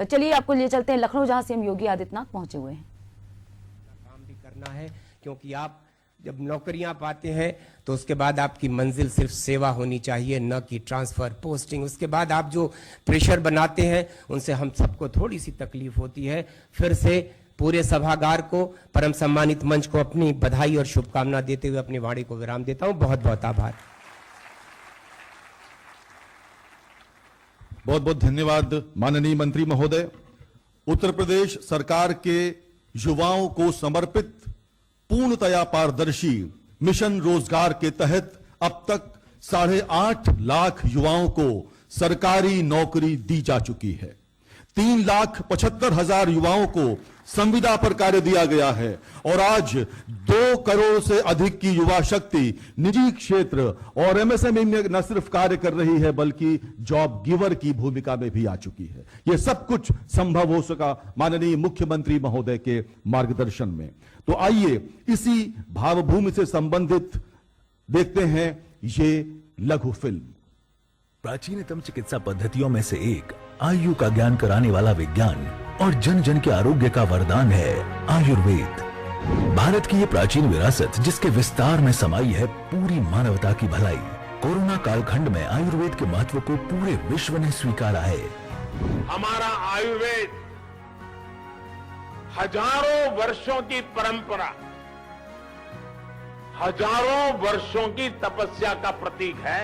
चलिए आपको ले चलते हैं लखनऊ, जहां सीएम योगी आदित्यनाथ पहुंचे हुए हैं। काम भी करना है, क्योंकि आप जब नौकरियां पाते हैं तो उसके बाद आपकी मंजिल सिर्फ सेवा होनी चाहिए, न कि ट्रांसफर पोस्टिंग। उसके बाद आप जो प्रेशर बनाते हैं उनसे हम सबको थोड़ी सी तकलीफ होती है। फिर से पूरे सभागार को, परम सम्मानित मंच को अपनी बधाई और शुभकामना देते हुए अपनी वाणी को विराम देता हूं। बहुत बहुत आभार। बहुत बहुत धन्यवाद माननीय मंत्री महोदय। उत्तर प्रदेश सरकार के युवाओं को समर्पित पूर्णतया पारदर्शी मिशन रोजगार के तहत अब तक 8.5 लाख युवाओं को सरकारी नौकरी दी जा चुकी है। 3,75,000 युवाओं को संविदा पर कार्य दिया गया है और आज 2 करोड़ से अधिक की युवा शक्ति निजी क्षेत्र और एमएसएमई में न सिर्फ कार्य कर रही है बल्कि जॉब गिवर की भूमिका में भी आ चुकी है। यह सब कुछ संभव हो सका माननीय मुख्यमंत्री महोदय के मार्गदर्शन में। तो आइए इसी भावभूमि से संबंधित देखते हैं ये लघु फिल्म। प्राचीनतम चिकित्सा पद्धतियों में से एक आयु का ज्ञान कराने वाला विज्ञान और जन जन के आरोग्य का वरदान है आयुर्वेद। भारत की ये प्राचीन विरासत जिसके विस्तार में समाई है पूरी मानवता की भलाई। कोरोना कालखंड में आयुर्वेद के महत्व को पूरे विश्व ने स्वीकारा है। हमारा आयुर्वेद हजारों वर्षों की परंपरा, हजारों वर्षों की तपस्या का प्रतीक है।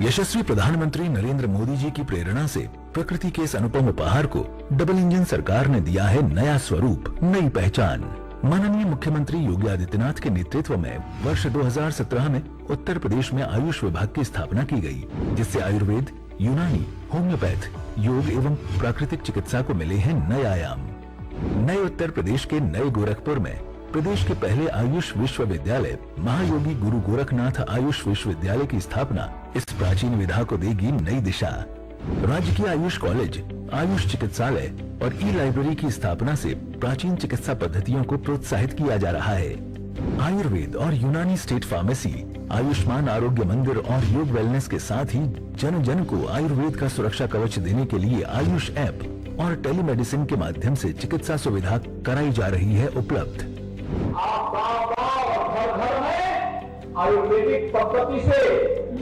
यशस्वी प्रधानमंत्री नरेंद्र मोदी जी की प्रेरणा से प्रकृति के इस अनुपम उपहार को डबल इंजन सरकार ने दिया है नया स्वरूप, नई पहचान। माननीय मुख्यमंत्री योगी आदित्यनाथ के नेतृत्व में वर्ष 2017 में उत्तर प्रदेश में आयुष विभाग की स्थापना की गई, जिससे आयुर्वेद, यूनानी, होम्योपैथ, योग एवं प्राकृतिक चिकित्सा को मिले हैं नए आयाम। नए उत्तर प्रदेश के नए गोरखपुर में प्रदेश के पहले आयुष विश्वविद्यालय महायोगी गुरु गोरखनाथ आयुष विश्वविद्यालय की स्थापना इस प्राचीन विधा को देगी नई दिशा। राज्य की आयुष कॉलेज, आयुष चिकित्सालय और ई लाइब्रेरी की स्थापना से प्राचीन चिकित्सा पद्धतियों को प्रोत्साहित किया जा रहा है। आयुर्वेद और यूनानी स्टेट फार्मेसी, आयुष्मान आरोग्य मंदिर और योग वेलनेस के साथ ही जन जन को आयुर्वेद का सुरक्षा कवच देने के लिए आयुष ऐप और टेलीमेडिसिन के माध्यम से चिकित्सा सुविधा कराई जा रही है उपलब्ध। आप गांव-गांव और घर-घर में आयुर्वेदिक पद्धति से,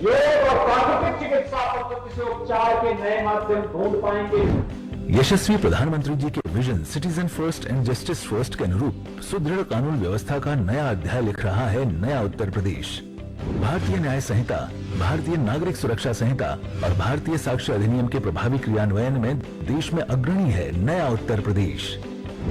योग और प्राकृतिक चिकित्सा पद्धति से उपचार के नए माध्यम ढूंढ पाएंगे। यशस्वी प्रधानमंत्री जी के vision citizen first and justice first के अनुरूप सुदृढ़ कानून व्यवस्था का नया अध्याय लिख रहा है नया उत्तर प्रदेश। भारतीय न्याय संहिता, भारतीय नागरिक सुरक्षा संहिता और भारतीय साक्ष्य अधिनियम के प्रभावी क्रियान्वयन में देश में अग्रणी है नया उत्तर प्रदेश।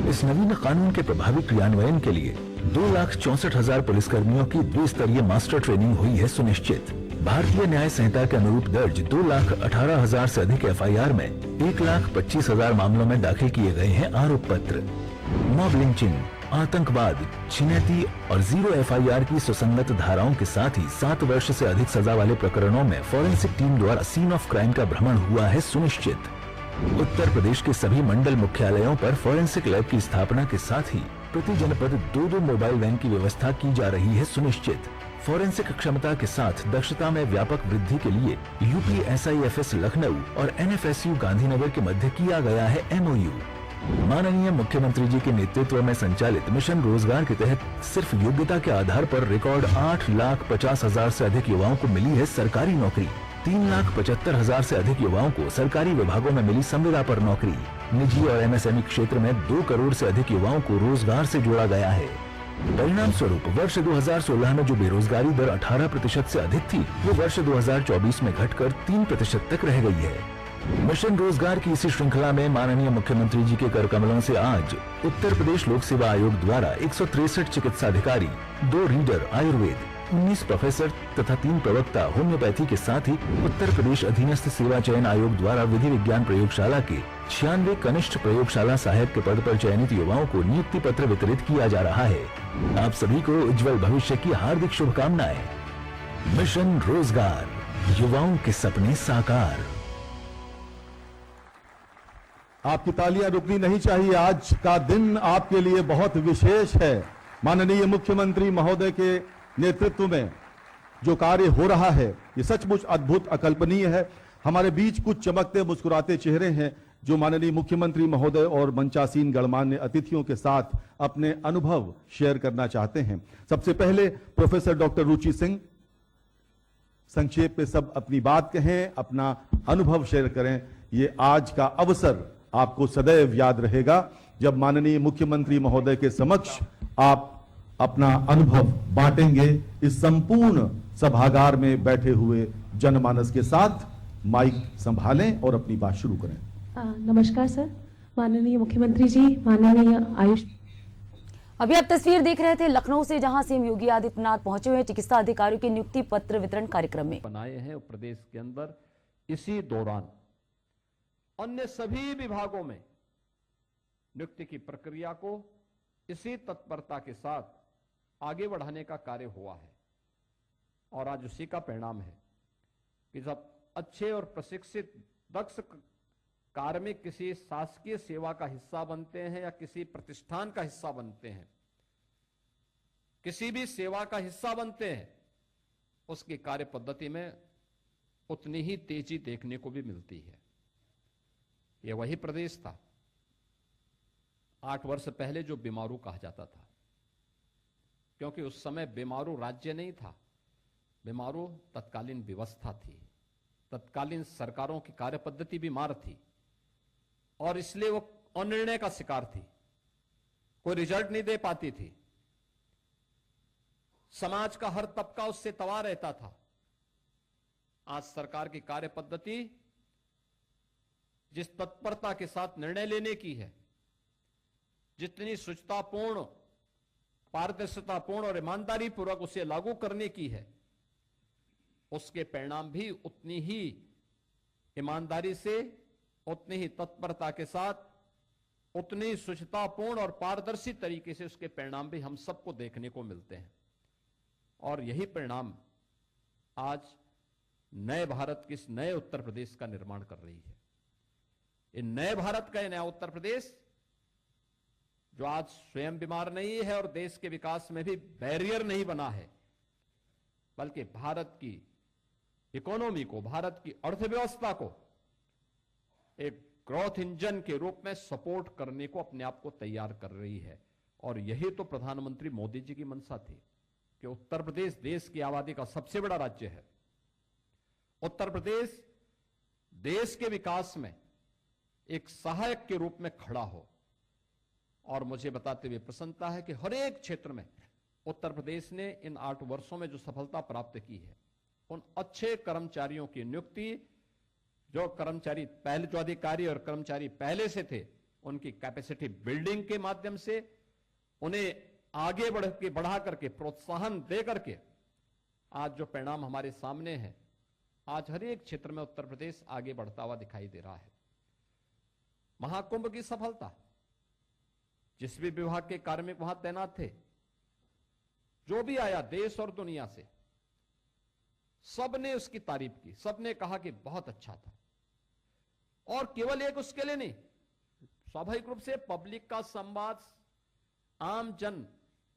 इस नवीन कानून के प्रभावी क्रियान्वयन के लिए 2,64,000 पुलिसकर्मियों की द्विस्तरीय मास्टर ट्रेनिंग हुई है सुनिश्चित। भारतीय न्याय संहिता के अनुरूप दर्ज 2,18,000 से अधिक एफआईआर में 1,25,000 मामलों में दाखिल किए गए हैं आरोप पत्र। मॉब लिंचिंग, आतंकवाद, छिनैती और 0 एफआईआर की सुसंगत धाराओं के साथ ही 7 वर्ष से अधिक सजा वाले प्रकरणों में फॉरेंसिक टीम द्वारा सीन ऑफ क्राइम का भ्रमण हुआ है सुनिश्चित। उत्तर प्रदेश के सभी मंडल मुख्यालयों पर फॉरेंसिक लैब की स्थापना के साथ ही प्रति जनपद 2-2 मोबाइल वैन की व्यवस्था की जा रही है सुनिश्चित। फॉरेंसिक क्षमता के साथ दक्षता में व्यापक वृद्धि के लिए यूपी SIFS लखनऊ और NFSU गांधीनगर के मध्य किया गया है MOU। माननीय मुख्यमंत्री जी के नेतृत्व में संचालित मिशन रोजगार के तहत सिर्फ योग्यता के आधार पर रिकॉर्ड 8,50,000 से अधिक युवाओं को मिली है सरकारी नौकरी। 3,75,000 से अधिक युवाओं को सरकारी विभागों में मिली संविदा पर नौकरी। निजी और MSME क्षेत्र में 2 करोड़ से अधिक युवाओं को रोजगार से जोड़ा गया है। परिणाम स्वरूप वर्ष 2016 में जो बेरोजगारी दर 18% से अधिक थी, वो वर्ष 2024 में घटकर 3% तक रह गई है। मिशन रोजगार की इसी श्रृंखला में माननीय मुख्यमंत्री जी के कर कमलों से आज उत्तर प्रदेश लोक सेवा आयोग द्वारा 163 चिकित्सा अधिकारी, 2 रीडर आयुर्वेद, 19 प्रोफेसर तथा 3 प्रवक्ता होम्योपैथी के साथ ही उत्तर प्रदेश अधीनस्थ सेवा चयन आयोग द्वारा विधि विज्ञान प्रयोगशाला के 96 कनिष्ठ प्रयोगशाला सहायक के पद पर चयनित युवाओं को नियुक्ति पत्र वितरित किया जा रहा है। आप सभी को उज्जवल भविष्य की हार्दिक शुभकामनाएं। मिशन रोजगार, युवाओं के सपने साकार। आपकी तालियां रुकनी नहीं चाहिए। आज का दिन आपके लिए बहुत विशेष है। माननीय मुख्यमंत्री महोदय के नेतृत्व में जो कार्य हो रहा है ये सचमुच अद्भुत, अकल्पनीय है। हमारे बीच कुछ चमकते मुस्कुराते चेहरे हैं जो माननीय मुख्यमंत्री महोदय और मंचासीन गणमान्य अतिथियों के साथ अपने अनुभव शेयर करना चाहते हैं। सबसे पहले प्रोफेसर डॉक्टर रुचि सिंह संक्षेप में सब अपनी बात कहें, अपना अनुभव शेयर करें। ये आज का अवसर आपको सदैव याद रहेगा जब माननीय मुख्यमंत्री महोदय के समक्ष आप अपना अनुभव बांटेंगे इस संपूर्ण सभागार में बैठे हुए जनमानस के साथ। माइक संभालें और अपनी बात शुरू करें। नमस्कार सर, माननीय मुख्यमंत्री जी, माननीय आयुष। अभी आप तस्वीर देख रहे थे लखनऊ से, जहां सीएम योगी आदित्यनाथ पहुंचे हुए चिकित्सा अधिकारियों के नियुक्ति पत्र वितरण कार्यक्रम में। बनाए हैं और प्रदेश के अंदर इसी दौरान अन्य सभी विभागों में नियुक्ति की प्रक्रिया को इसी तत्परता के साथ आगे बढ़ाने का कार्य हुआ है और आज उसी का परिणाम है कि जब अच्छे और प्रशिक्षित दक्ष कार्मिक किसी शासकीय सेवा का हिस्सा बनते हैं या किसी प्रतिष्ठान का हिस्सा बनते हैं, किसी भी सेवा का हिस्सा बनते हैं, उसकी कार्य पद्धति में उतनी ही तेजी देखने को भी मिलती है। यह वही प्रदेश था 8 वर्ष पहले जो बीमारू कहा जाता था, क्योंकि उस समय बीमारू राज्य नहीं था, बीमारू तत्कालीन व्यवस्था थी, तत्कालीन सरकारों की कार्य पद्धति बीमार थी और इसलिए वो अनिर्णय का शिकार थी, कोई रिजल्ट नहीं दे पाती थी। समाज का हर तबका उससे तबाह रहता था। आज सरकार की कार्य पद्धति जिस तत्परता के साथ निर्णय लेने की है, जितनी शुचितापूर्ण, पारदर्शितापूर्ण और ईमानदारी पूर्वक उसे लागू करने की है, उसके परिणाम भी उतनी ही ईमानदारी से, उतनी ही तत्परता के साथ, उतनी शुचितापूर्ण और पारदर्शी तरीके से उसके परिणाम भी हम सबको देखने को मिलते हैं। और यही परिणाम आज नए भारत के इस नए उत्तर प्रदेश का निर्माण कर रही है। इन नए भारत का नया उत्तर प्रदेश जो आज स्वयं बीमार नहीं है और देश के विकास में भी बैरियर नहीं बना है, बल्कि भारत की इकोनॉमी को, भारत की अर्थव्यवस्था को एक ग्रोथ इंजन के रूप में सपोर्ट करने को अपने आप को तैयार कर रही है। और यही तो प्रधानमंत्री मोदी जी की मंशा थी कि उत्तर प्रदेश देश की आबादी का सबसे बड़ा राज्य है। उत्तर प्रदेश देश के विकास में एक सहायक के रूप में खड़ा हो। और मुझे बताते हुए प्रसन्नता है कि हर एक क्षेत्र में उत्तर प्रदेश ने इन 8 वर्षों में जो सफलता प्राप्त की है, उन अच्छे कर्मचारियों की नियुक्ति, जो कर्मचारी पहले, जो अधिकारी और कर्मचारी पहले से थे, उनकी कैपेसिटी बिल्डिंग के माध्यम से उन्हें आगे बढ़ा करके, प्रोत्साहन दे करके आज जो परिणाम हमारे सामने है, आज हर एक क्षेत्र में उत्तर प्रदेश आगे बढ़ता हुआ दिखाई दे रहा है। महाकुंभ की सफलता, जिस भी विभाग के कार्मिक वहां तैनात थे, जो भी आया देश और दुनिया से, सबने उसकी तारीफ की, सबने कहा कि बहुत अच्छा था। और केवल एक उसके लिए नहीं, स्वाभाविक रूप से पब्लिक का संवाद, आम जन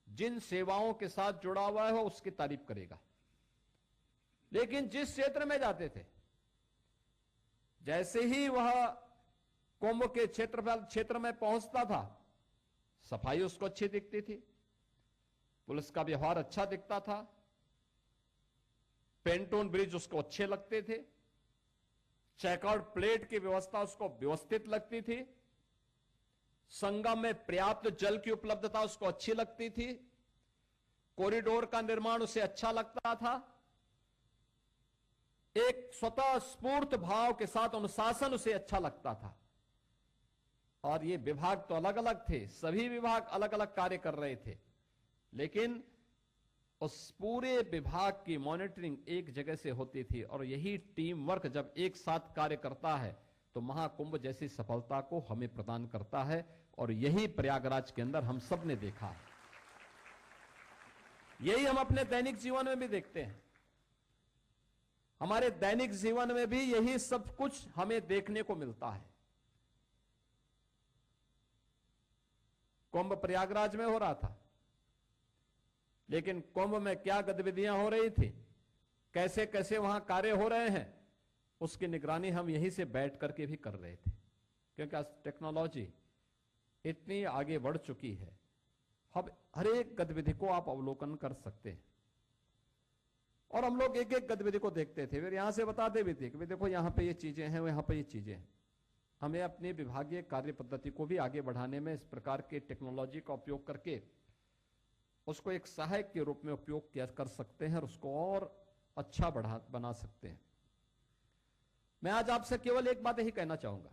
जिन सेवाओं के साथ जुड़ा हुआ है वो उसकी तारीफ करेगा। लेकिन जिस क्षेत्र में जाते थे, जैसे ही वह कुंभ के क्षेत्र में पहुंचता था, सफाई उसको अच्छी दिखती थी, पुलिस का व्यवहार अच्छा दिखता था, पेंटोन ब्रिज उसको अच्छे लगते थे, चेकआउट प्लेट की व्यवस्था उसको व्यवस्थित लगती थी, संगम में पर्याप्त जल की उपलब्धता उसको अच्छी लगती थी, कॉरिडोर का निर्माण उसे अच्छा लगता था, एक स्वतः स्फूर्त भाव के साथ अनुशासन उसे अच्छा लगता था। और ये विभाग तो अलग अलग थे, सभी विभाग अलग अलग कार्य कर रहे थे, लेकिन उस पूरे विभाग की मॉनिटरिंग एक जगह से होती थी। और यही टीम वर्क जब एक साथ कार्य करता है तो महाकुंभ जैसी सफलता को हमें प्रदान करता है। और यही प्रयागराज के अंदर हम सब ने देखा है, यही हम अपने दैनिक जीवन में भी देखते हैं। हमारे दैनिक जीवन में भी यही सब कुछ हमें देखने को मिलता है। कुंभ प्रयागराज में हो रहा था, लेकिन कुंभ में क्या गतिविधियां हो रही थी, कैसे कैसे वहां कार्य हो रहे हैं, उसकी निगरानी हम यहीं से बैठ करके भी कर रहे थे। क्योंकि आज टेक्नोलॉजी इतनी आगे बढ़ चुकी है, अब हर एक गतिविधि को आप अवलोकन कर सकते हैं। और हम लोग एक एक गतिविधि को देखते थे, फिर यहां से बताते भी थे कि देखो यहां पे ये चीजें हैं, यहां पे ये चीजें हैं। हमें अपनी विभागीय कार्य पद्धति को भी आगे बढ़ाने में इस प्रकार के टेक्नोलॉजी का उपयोग करके उसको एक सहायक के रूप में उपयोग किया कर सकते हैं और उसको और अच्छा बना सकते हैं। मैं आज आपसे केवल एक बात ही कहना चाहूंगा,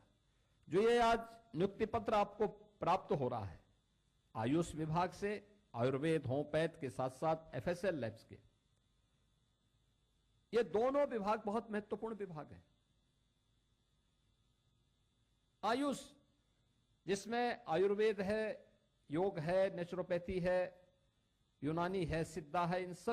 जो ये आज नियुक्ति पत्र आपको प्राप्त हो रहा है आयुष विभाग से, आयुर्वेद, होम्योपैथ के साथ साथ एफएसएल लैब्स के, ये दोनों विभाग बहुत महत्वपूर्ण विभाग हैं। आयुष जिसमें आयुर्वेद है, योग है, नेचुरोपैथी है, यूनानी है, सिद्धा है, इन सब